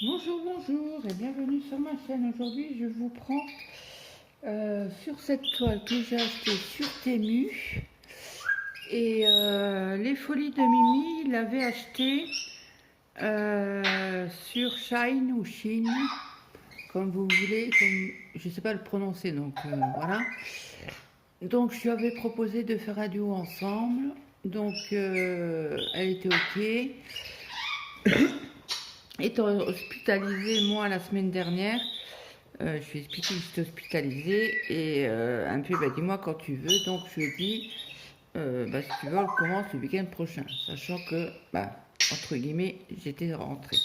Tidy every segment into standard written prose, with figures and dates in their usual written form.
Bonjour, bonjour et bienvenue sur ma chaîne. Aujourd'hui, je vous prends sur cette toile que j'ai achetée sur Temu. Et les folies de Mimi, il l'avait achetée sur Shine ou Shine, comme vous voulez, comme je ne sais pas le prononcer, donc voilà. Donc je lui avais proposé de faire un duo ensemble. Donc elle était ok. Étant hospitalisée moi la semaine dernière, je lui ai expliqué que j'étais hospitalisée et un peu dis-moi quand tu veux. Donc je lui ai dit si tu veux on commence le week-end prochain, sachant que entre guillemets j'étais rentrée.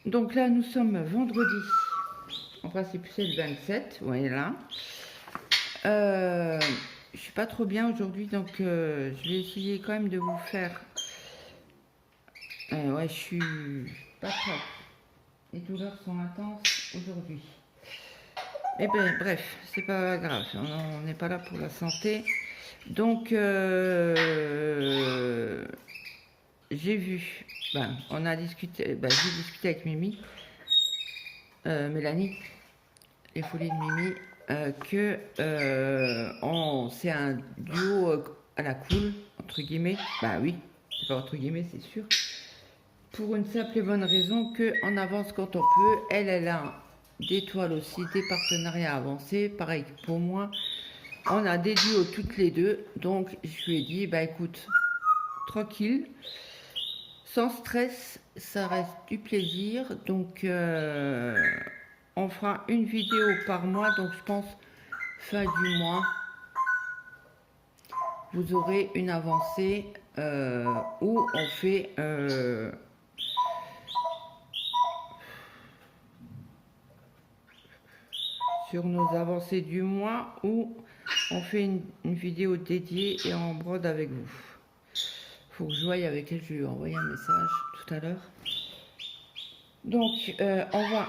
Donc là nous sommes vendredi, en principe c'est le 27, voilà. Je suis pas trop bien aujourd'hui, donc je vais essayer quand même de vous faire. Ouais, je suis pas très. Les douleurs sont intenses aujourd'hui. Eh bien, bref, c'est pas grave, on n'est pas là pour la santé. Donc, j'ai vu, on a discuté, j'ai discuté avec Mimi, Mélanie, les folies de Mimi, que c'est un duo à la cool, entre guillemets. Bah oui, c'est pas entre guillemets, c'est sûr. Pour une simple et bonne raison qu'on avance quand on peut. Elle a des toiles aussi, des partenariats avancés. Pareil pour moi. On a des duos toutes les deux. Donc je lui ai dit, écoute, tranquille, sans stress, ça reste du plaisir. Donc on fera une vidéo par mois. Donc je pense fin du mois, vous aurez une avancée où on fait... sur nos avancées du mois où on fait une vidéo dédiée et en brode avec vous. Faut que je voie avec elle, je lui ai envoyé un message tout à l'heure. Donc on va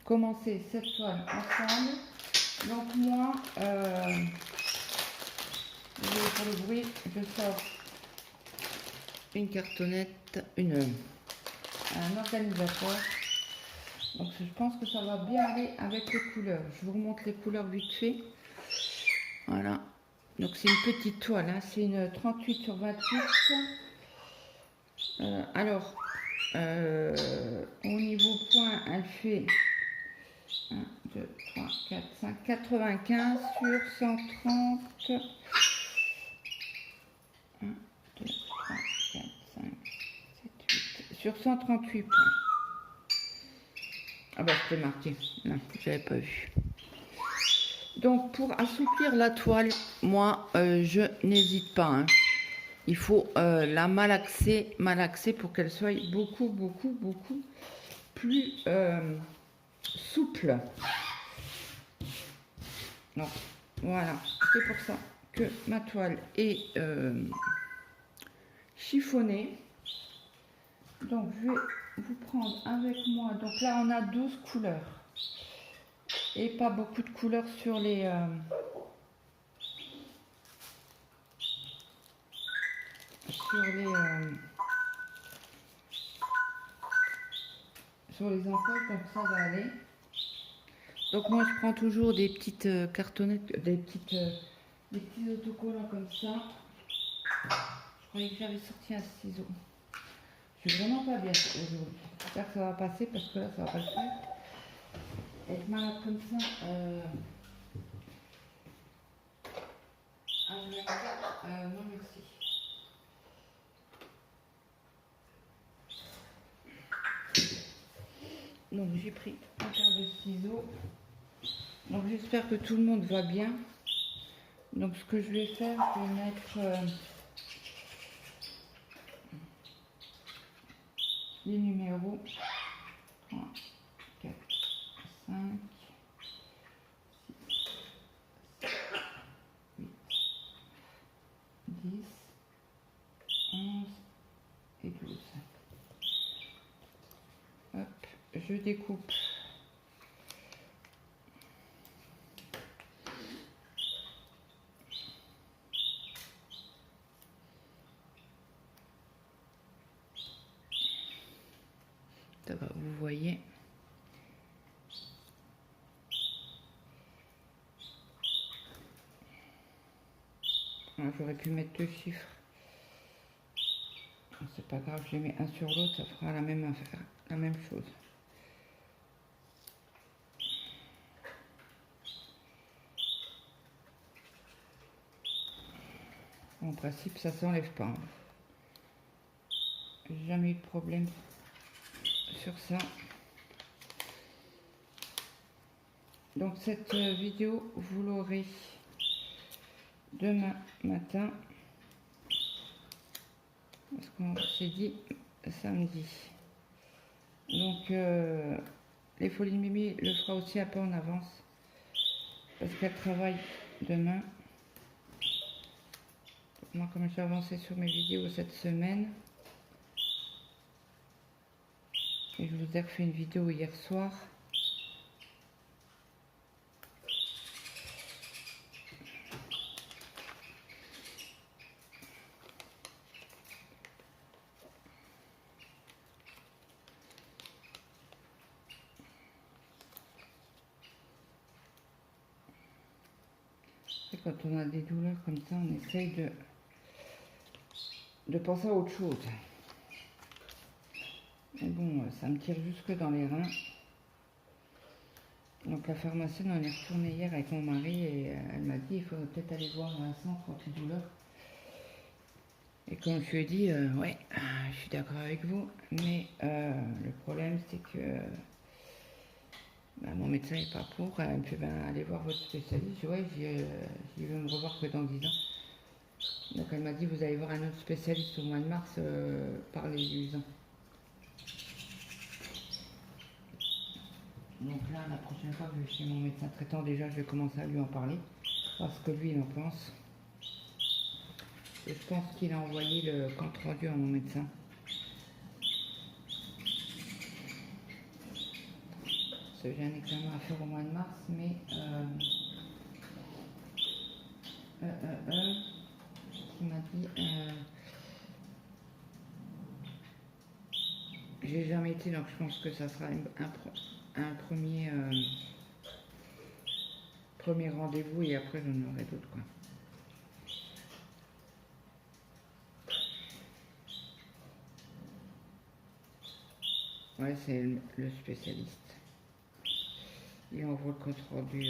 commencer cette toile ensemble. Donc moi, pour le bruit, je sors une cartonnette, un organisateur. Donc je pense que ça va bien aller avec les couleurs. Je vous remontre les couleurs vite fait. Voilà. Donc c'est une petite toile, hein. C'est une 38 sur 28. Alors, au niveau point, elle fait 1, 2, 3, 4, 5, 95 sur 130. 1, 2, 3, 4, 5, 7, 8. Sur 138 points. Ah bah c'était marqué. Non, j'avais pas vu. Donc pour assouplir la toile, moi je n'hésite pas. Hein. Il faut la malaxer pour qu'elle soit beaucoup plus souple. Donc voilà, c'est pour ça que ma toile est chiffonnée. Donc je vais vous prendre avec moi. Donc là on a 12 couleurs. Et pas beaucoup de couleurs sur les... sur les encoches, donc ça va aller. Donc moi je prends toujours des petites cartonnettes, des petits autocollants comme ça. Je croyais que j'avais sorti un ciseau. Je suis vraiment pas bien aujourd'hui. J'espère que ça va passer parce que là ça va pas le faire. Être malade comme ça, non merci. Donc j'ai pris un paire de ciseaux. Donc j'espère que tout le monde va bien. Donc ce que je vais faire, je vais mettre les numéros 3, 4, 5, 6, 7, 8, 10, 11 et 12. Hop, je découpe. ça va, vous voyez. J'aurais pu mettre 2 chiffres. C'est pas grave, je les mets un sur l'autre, ça fera la même affaire, la même chose. En principe, ça s'enlève pas. J'ai jamais eu de problème sur ça. Donc cette vidéo, vous l'aurez demain matin. Parce qu'on s'est dit samedi. Donc les Folies de Mimi le fera aussi un peu en avance. Parce qu'elle travaille demain. Moi, comme j'ai avancé sur mes vidéos cette semaine, et je vous ai refait une vidéo hier soir. Et quand on a des douleurs comme ça, on essaye de penser à autre chose. Mais bon, ça me tire jusque dans les reins. Donc la pharmacienne, on est retourné hier avec mon mari et elle m'a dit il faudrait peut-être aller voir un centre antidouleur. Et comme je lui ai dit, ouais, je suis d'accord avec vous, mais le problème c'est que mon médecin n'est pas pour. Elle me fait allez voir votre spécialiste. Je dis ouais, j'y vais me revoir que dans 10 ans. Donc elle m'a dit vous allez voir un autre spécialiste au mois de mars, parlez-lui-en. Donc là, la prochaine fois que je vais chez mon médecin traitant, déjà je vais commencer à lui en parler, voir ce que lui il en pense. Et je pense qu'il a envoyé le compte rendu à mon médecin. Parce que j'ai un examen à faire au mois de mars, mais il m'a dit j'ai jamais été, donc je pense que ça sera un premier rendez-vous et après j'en aurai d'autres quoi. Ouais, c'est le spécialiste. Il envoie le compte rendu.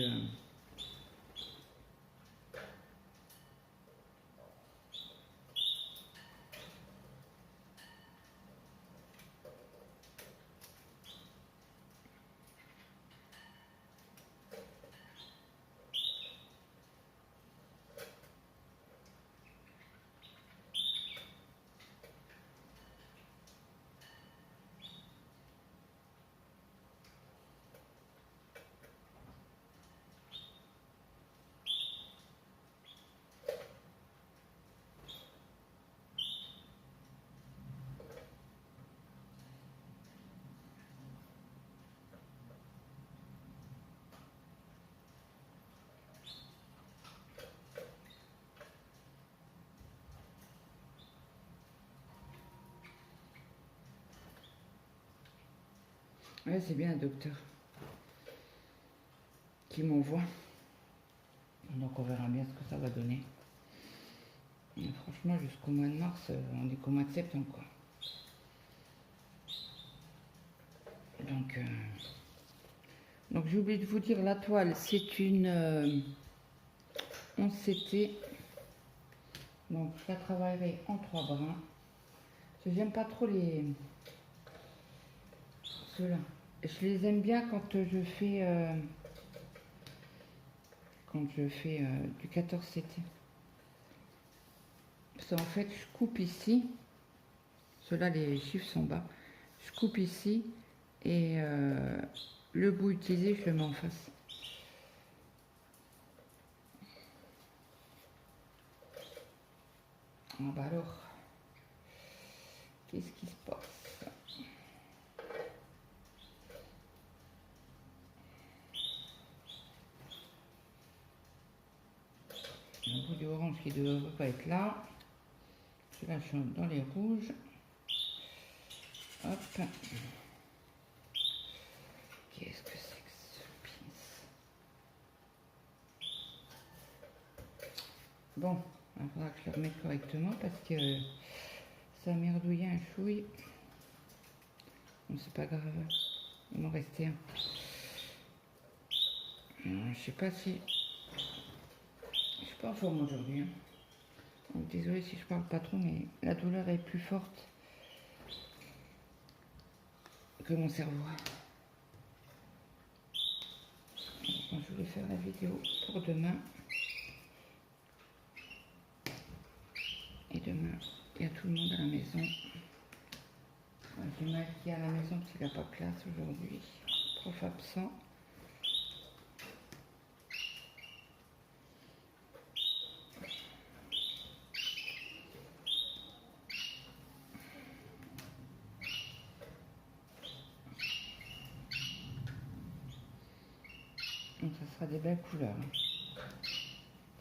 Ouais, c'est bien un docteur qui m'envoie. Donc on verra bien ce que ça va donner. Mais franchement, jusqu'au mois de mars, on est qu'au mois de septembre, quoi. Donc j'ai oublié de vous dire, la toile, c'est une 11 CT. Donc je la travaillerai en 3 brins. Parce que j'aime pas trop ceux-là. Je les aime bien quand je fais du 14 CT. Parce qu'en fait, je coupe ici. Ceux-là, les chiffres sont bas. Je coupe ici et le bout utilisé, je le mets en face. Ah bah alors, qu'est-ce qui se passe? Un bout d'orange qui ne devrait pas être là. Je lâche dans les rouges. Hop. Qu'est-ce que c'est que ce pince? Bon, il faudra que je le remette correctement parce que ça a merdouillé un chouille. Bon, c'est pas grave, il m'en restait un. Je sais pas si... Je suis pas en forme aujourd'hui. Hein. Donc, désolée si je parle pas trop, mais la douleur est plus forte que mon cerveau. Donc, je voulais faire la vidéo pour demain. Et demain, il y a tout le monde à la maison. J'ai mal qui est à la maison parce qu'il n'a pas de classe aujourd'hui. Prof absent. Donc ça sera des belles couleurs.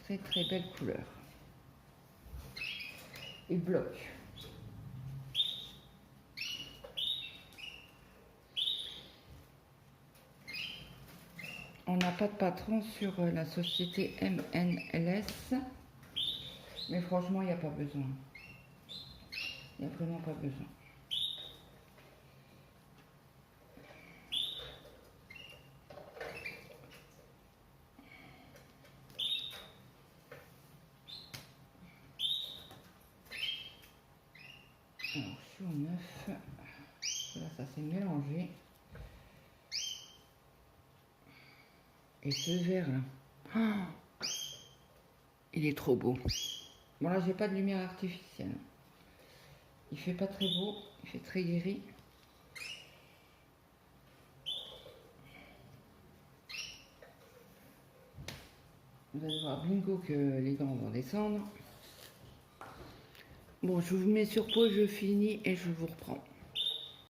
Très très belles couleurs. Et bloc. On n'a pas de patron sur la société MNLS. Mais franchement, il n'y a pas besoin. Il n'y a vraiment pas besoin. Alors, je suis au 9. Là, ça s'est mélangé. Et ce vert là, oh, il est trop beau. Bon là, j'ai pas de lumière artificielle. Il fait pas très beau, il fait très gris. Vous allez voir bingo que les gants vont descendre. Bon, je vous mets sur pause, je finis et je vous reprends.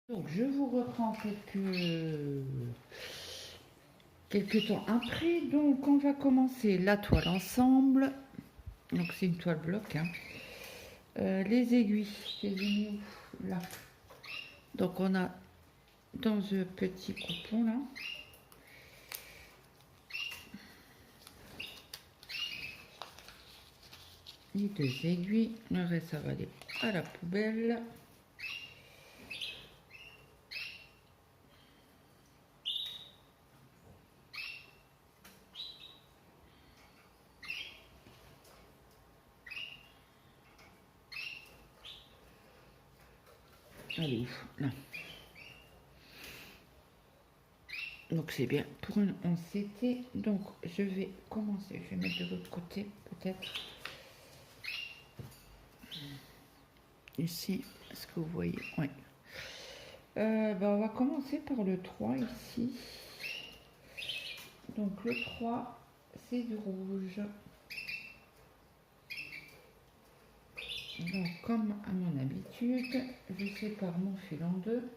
Donc je vous reprends quelques temps après. Donc on va commencer la toile ensemble. Donc c'est une toile bloc. Hein. Les aiguilles, je les ai mis là. Donc on a dans ce petit coupon là. Les 2 aiguilles, le reste ça va aller à la poubelle. Allez, ouf, là. Donc c'est bien pour une 11 CT. Donc je vais commencer, je vais mettre de l'autre côté peut-être. Ici, est-ce que vous voyez? Oui. On va commencer par le 3 ici. Donc le 3, c'est du rouge. Donc comme à mon habitude, je sépare mon fil en deux.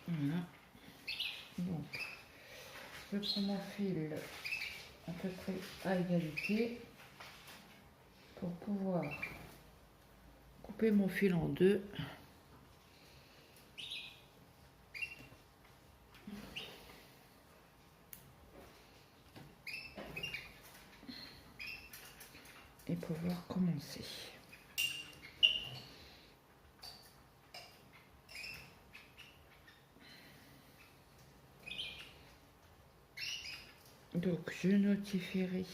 Voilà. Donc, je prends mon fil à peu près à égalité pour pouvoir couper mon fil en deux. Et pouvoir commencer. Donc je notifierai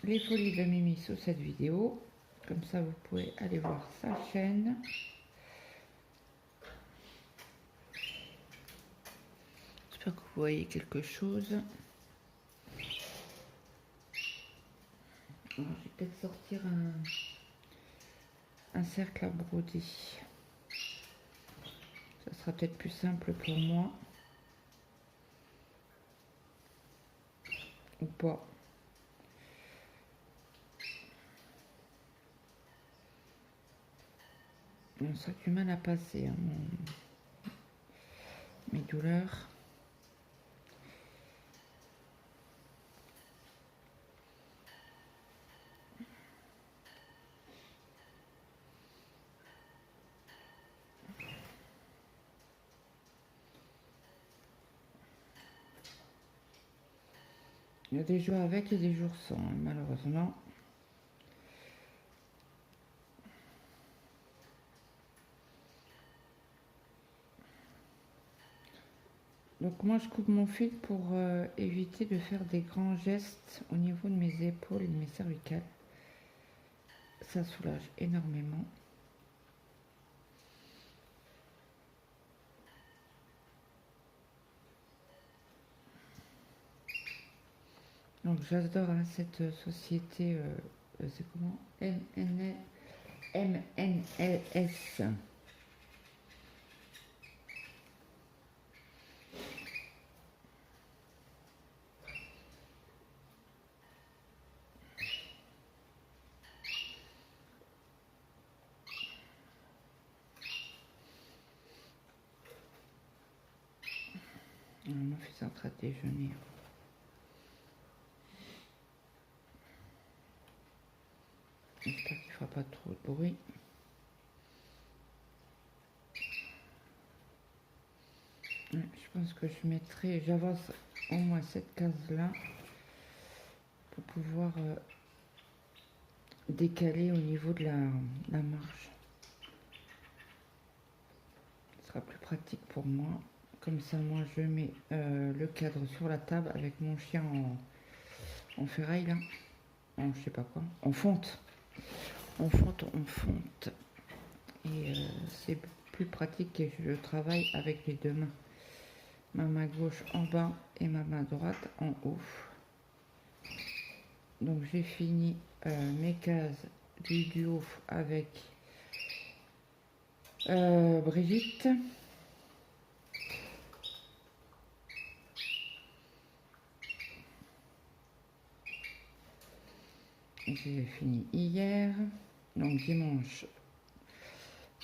les folies de Mimi sur cette vidéo. Comme ça vous pouvez aller voir sa chaîne. J'espère que vous voyez quelque chose. Alors, je vais peut-être sortir un cercle à broder. Ça sera peut-être plus simple pour moi. Ou pas. On sera du mal à passer, hein, mes douleurs. Il y a des jours avec et des jours sans, hein, malheureusement. Donc moi je coupe mon fil pour éviter de faire des grands gestes au niveau de mes épaules et de mes cervicales. Ça soulage énormément. Donc j'adore hein, cette société, c'est comment MNLS. Mon fils est en train de déjeuner. J'espère qu'il ne fera pas trop de bruit. Je pense que je mettrai, j'avance au moins cette case-là pour pouvoir décaler au niveau de la marge. Ce sera plus pratique pour moi. Comme ça, moi, je mets le cadre sur la table avec mon chien en ferraille, là. En je sais pas quoi. En fonte. En fonte. Et c'est plus pratique que je travaille avec les deux mains. Ma main gauche en bas et ma main droite en haut. Donc j'ai fini mes cases du duo avec Brigitte. J'ai fini hier, donc dimanche.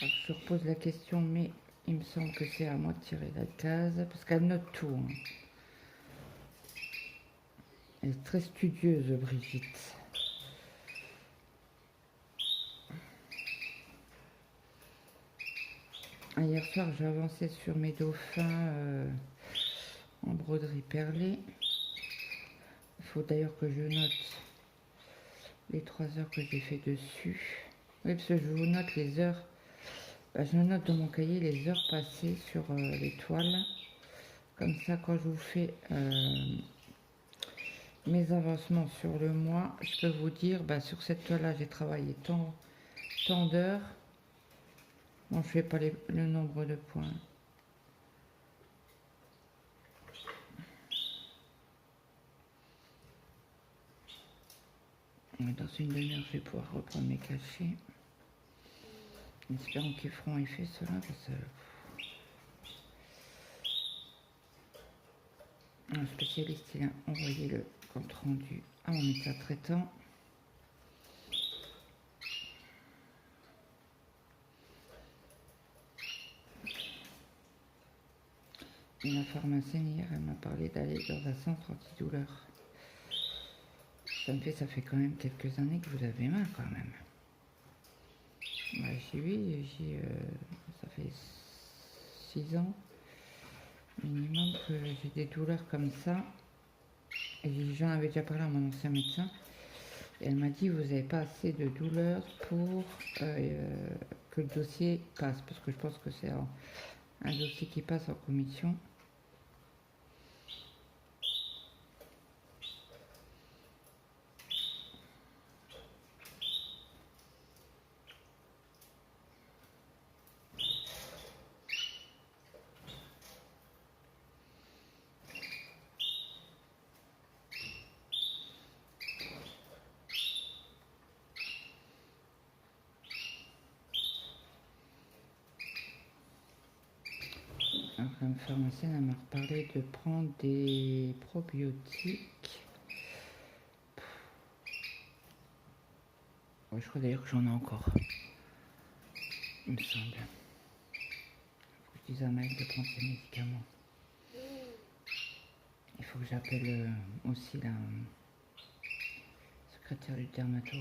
Alors, je repose la question, mais il me semble que c'est à moi de tirer la case, parce qu'elle note tout. Hein. Elle est très studieuse, Brigitte. Hier soir, j'ai avancé sur mes dauphins en broderie perlée. Il faut d'ailleurs que je note les 3 heures que j'ai fait dessus. Oui, parce que je vous note les heures. Je note dans mon cahier les heures passées sur les toiles. Comme ça, quand je vous fais mes avancements sur le mois, je peux vous dire, sur cette toile-là, j'ai travaillé tant d'heures. Bon, je ne fais pas le nombre de points. Dans une demi-heure, je vais pouvoir reprendre mes cachets. Espérons qu'ils feront effet cela, parce que un spécialiste il a envoyé le compte rendu à mon médecin traitant. Et la pharmacienne hier, elle m'a parlé d'aller dans un centre antidouleur. Ça fait quand même quelques années que vous avez mal quand même. J'ai oui, ça fait 6 ans minimum que j'ai des douleurs comme ça. Et j'en avais déjà parlé à mon ancien médecin. Et elle m'a dit, vous n'avez pas assez de douleurs pour que le dossier passe. Parce que je pense que c'est un dossier qui passe en commission. La pharmacienne m'a reparlé de prendre des probiotiques. Ouais, je crois d'ailleurs que j'en ai encore. il me semble. Faut que je dise à Maëlle de prendre ses médicaments. Il faut que j'appelle aussi la secrétaire du dermato.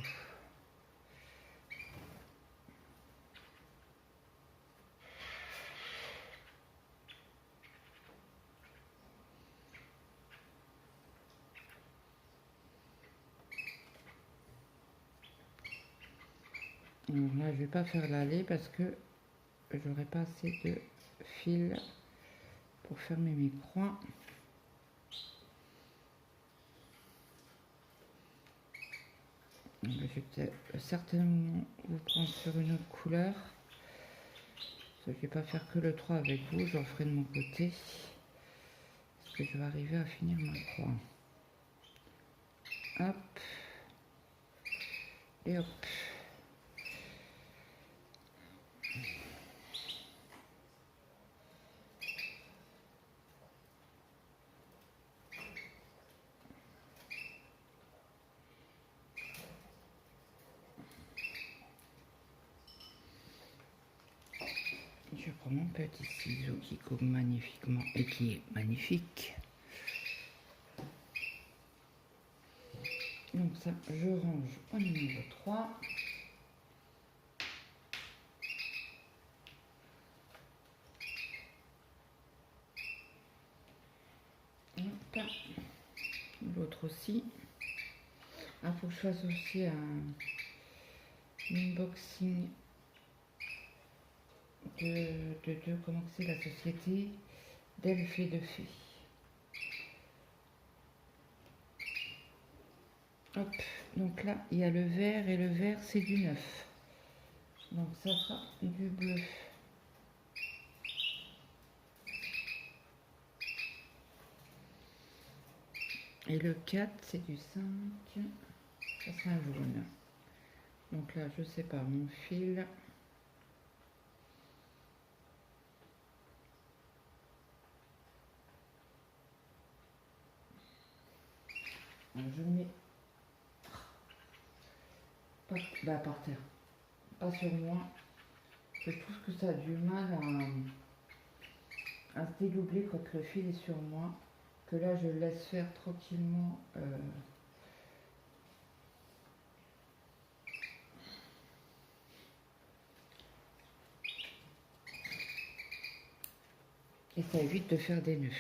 Donc là, je vais pas faire l'aller parce que j'aurai pas assez de fil pour fermer mes croix. Donc, je vais certainement vous prendre sur une autre couleur. Je ne vais pas faire que le 3 avec vous, j'en ferai de mon côté. Parce que je vais arriver à finir ma croix. Hop. Et hop. Je prends mon petit ciseau qui coupe magnifiquement et qui est magnifique. Donc ça, je range au numéro 3. L'autre aussi. Ah, faut que je fasse aussi un unboxing de comment c'est la société d'Elfes et de Fées. Hop, donc là il y a le vert et le vert c'est du 9. Donc ça sera du bleu. Et le 4 c'est du 5. Ça sera un jaune. Donc là je sépare mon fil. Alors, je le mets par terre, pas sur moi. Je trouve que ça a du mal à se dédoubler quand le fil est sur moi. Que là je le laisse faire tranquillement. Et ça évite de faire des nœuds.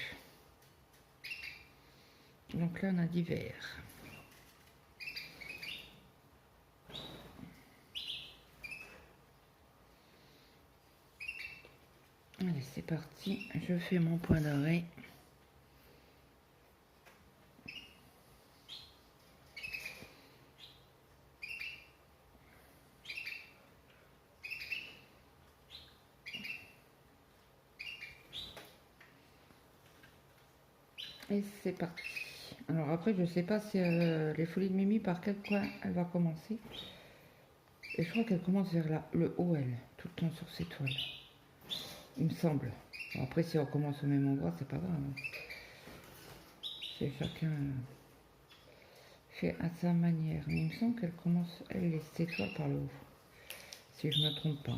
Donc là on a du vert. Allez, c'est parti, je fais mon point d'arrêt. Et c'est parti. Alors après, je sais pas si les folies de Mimi, par quel coin elle va commencer. Et je crois qu'elle commence vers là, le haut, elle, tout le temps sur ses toiles. Il me semble. Bon, après, si on commence au même endroit, c'est pas grave. C'est chacun fait à sa manière. Mais il me semble qu'elle commence, elle laisse ses toiles par le haut. Si je ne me trompe pas.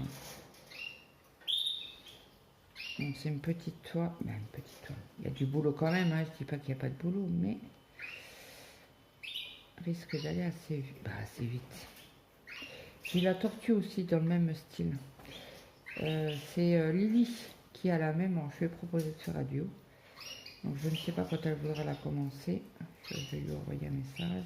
Donc c'est une petite toile. Ben, une petite toile. Il y a du boulot quand même, hein. Je dis pas qu'il n'y a pas de boulot, mais risque d'aller assez vite. J'ai la tortue aussi dans le même style. C'est Lily qui a la même. Alors, je lui ai proposé de faire un duo. Donc je ne sais pas quand elle voudra la commencer. Je vais lui envoyer un message.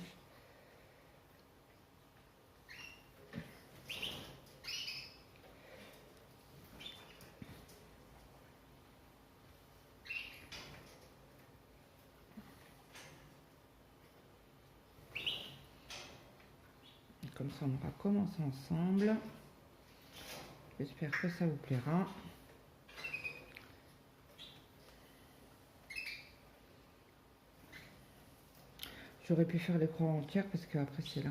Et comme ça on aura commencé ensemble. J'espère que ça vous plaira. J'aurais pu faire les croix entières parce qu'après c'est là.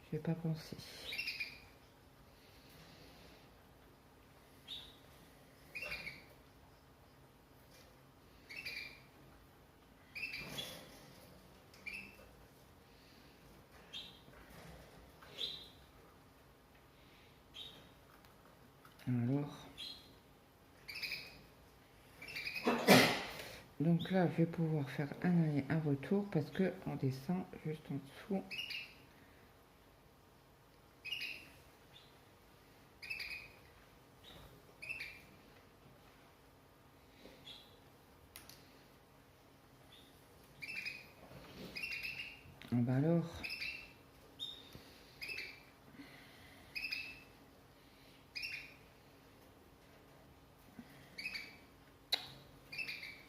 Je vais pas penser. Alors, donc là, je vais pouvoir faire un aller, un retour parce que on descend juste en dessous. Bah alors,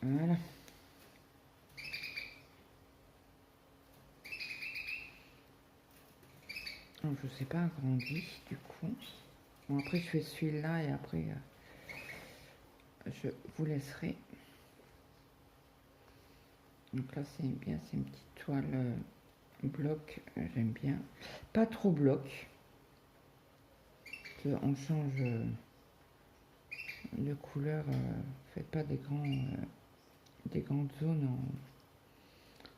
voilà. Donc, je sais pas agrandi du coup. Bon, après je fais celui-là et après je vous laisserai. Donc là c'est bien, c'est une petite toile bloc, j'aime bien. Pas trop bloc. On change de couleur, faites pas des grandes zones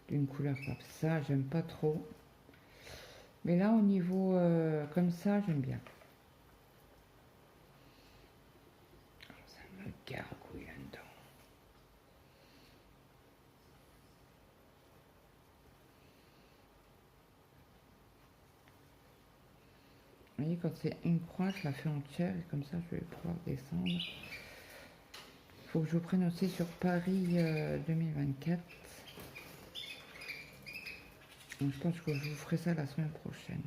d'une couleur comme ça, j'aime pas trop. Mais là au niveau comme ça, j'aime bien. Ça me gargouille là-dedans. Vous voyez, quand c'est une croix, je la fais entière et comme ça je vais pouvoir descendre. Il faut que je vous prenne aussi sur Paris 2024. Donc, je pense que je vous ferai ça la semaine prochaine.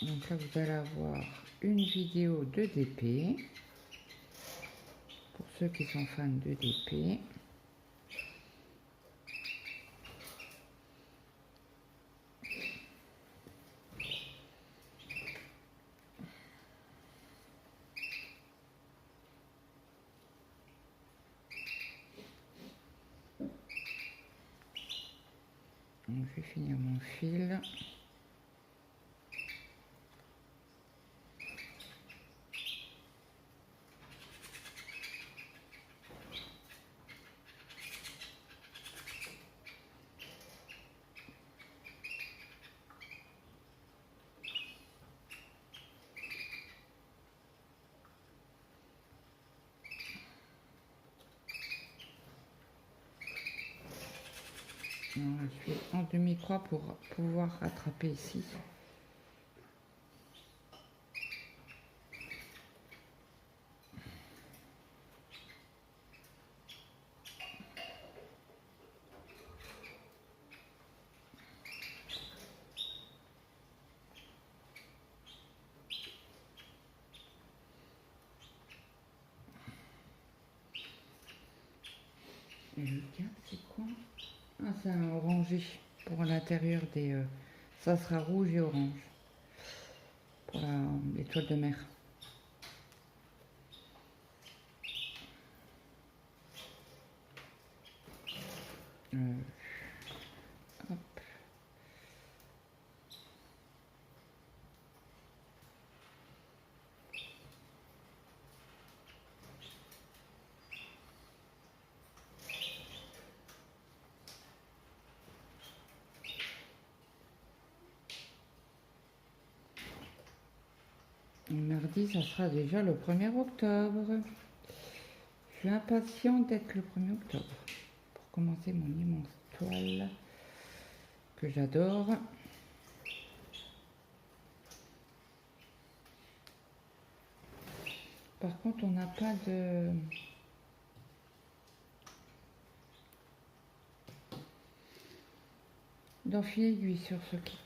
Donc là, vous allez avoir une vidéo de DP. Pour ceux qui sont fans de DP. Donc, je vais finir mon fil. Alors, je suis en demi-croix pour pouvoir rattraper ici. Et le cas, c'est quoi? Ah, c'est un orangé pour l'intérieur des... ça sera rouge et orange pour l'étoile de mer. Hop. Mardi, ça sera déjà le 1er octobre. Je suis impatiente d'être le 1er octobre pour commencer mon immense toile que j'adore. Par contre, on n'a pas d'enfilet aiguille sur ce kit.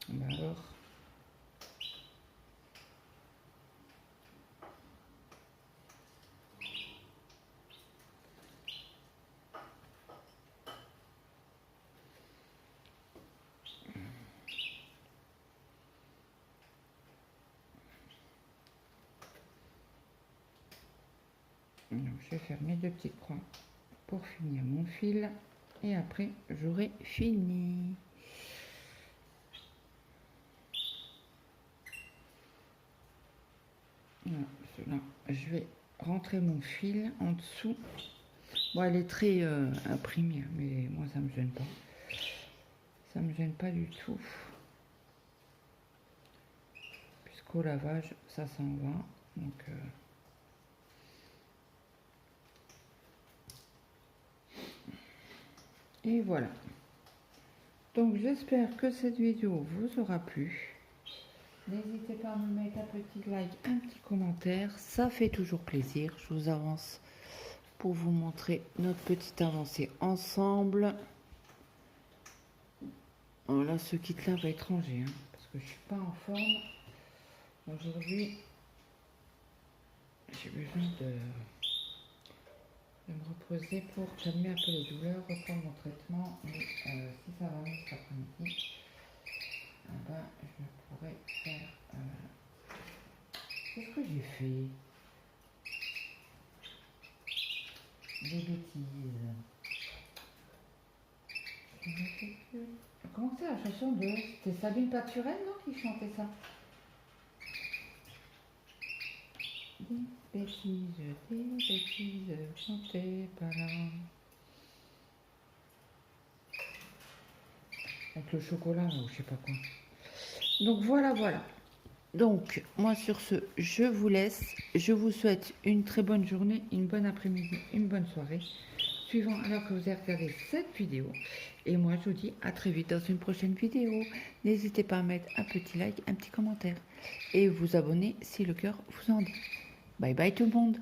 Bah alors. Donc, je vais faire mes deux petites croix pour finir mon fil et après j'aurai fini. Voilà, là, je vais rentrer mon fil en dessous. Bon, elle est très imprimée, mais moi ça me gêne pas. Ça me gêne pas du tout. Puisqu'au lavage, ça s'en va. Donc, et voilà. Donc j'espère que cette vidéo vous aura plu. N'hésitez pas à me mettre un petit like, un petit commentaire. Ça fait toujours plaisir. Je vous avance pour vous montrer notre petite avancée ensemble. Oh là, ce kit-là va être rangé, hein, parce que je suis pas en forme. Aujourd'hui, j'ai besoin de me reposer pour calmer un peu les douleurs, reprendre mon traitement. Et si ça va mieux cet après-midi, ben, je pourrais faire... Qu'est-ce que j'ai fait? Des bêtises. Comment c'est la chanson de... C'était Sabine Paturel, non, qui chantait ça? Des bêtises, chantées par là. Avec le chocolat, ou je sais pas quoi. Donc voilà, voilà. Donc, moi sur ce, je vous laisse. Je vous souhaite une très bonne journée, une bonne après-midi, une bonne soirée, suivant alors que vous avez regardé cette vidéo. Et moi, je vous dis à très vite dans une prochaine vidéo. N'hésitez pas à mettre un petit like, un petit commentaire. Et vous abonner si le cœur vous en dit. Bye bye tout le monde.